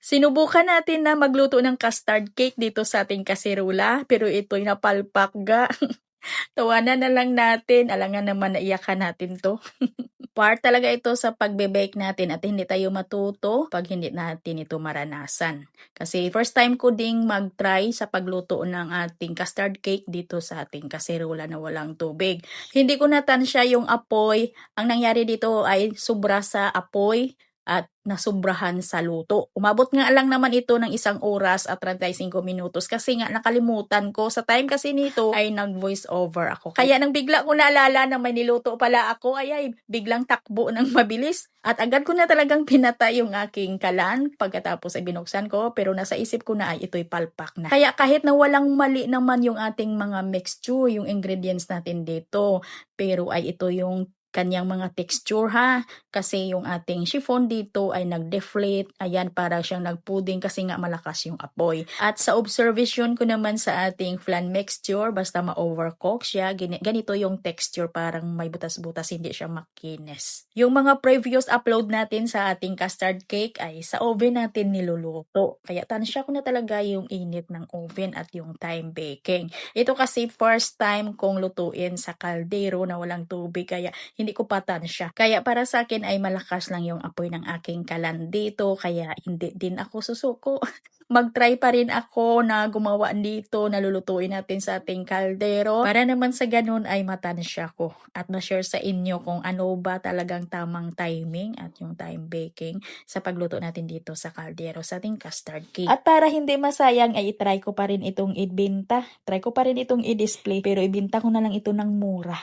Sinubukan natin na magluto ng custard cake dito sa ating kaserula, pero ito'y napalpak ga. Tawanan na lang natin, alangan naman naiyakan natin 'to. Part talaga ito sa pagbe-bake natin at hindi tayo matuto 'pag hindi natin ito maranasan. Kasi first time ko ding mag-try sa pagluto ng ating custard cake dito sa ating kaserula na walang tubig. Hindi ko natansya yung apoy, ang nangyari dito ay sobra sa apoy at nasobrahan sa luto. Umabot nga lang naman ito ng 1 oras at 35 minutos kasi nga nakalimutan ko. Sa time kasi nito ay nag-voice over ako. Kaya nang bigla ko naalala na may niluto pala ako, ay biglang takbo ng mabilis. At agad ko na talagang pinatay yung aking kalan pagkatapos ay binuksan ko. Pero nasa isip ko na ay ito'y palpak na. Kaya kahit na walang mali naman yung ating mga mixture, yung ingredients natin dito. Pero ay ito yung kanyang mga texture ha. Kasi yung ating chiffon dito ay nag-deflate. Ayan, para siyang nagpuding kasi nga malakas yung apoy. At sa observation ko naman sa ating flan mixture, basta ma-overcook siya, ganito yung texture, parang may butas-butas, hindi siya makinis. Yung mga previous upload natin sa ating custard cake ay sa oven natin niluluto. Kaya tansya ko na talaga yung init ng oven at yung time baking. Ito kasi first time kong lutuin sa kaldero na walang tubig, kaya hindi ko pa tansya. Kaya para sa akin ay malakas lang yung apoy ng aking kalan dito, kaya hindi din ako susuko. Mag-try pa rin ako na gumawa dito, nalulutuin natin sa ating kaldero, para naman sa ganun ay matansya ko at ma-share sa inyo kung ano ba talagang tamang timing at yung time baking sa pagluto natin dito sa kaldero sa ating custard cake. At para hindi masayang ay itry ko pa rin itong ibenta. Try ko pa rin itong i-display pero ibenta ko na lang ito ng mura.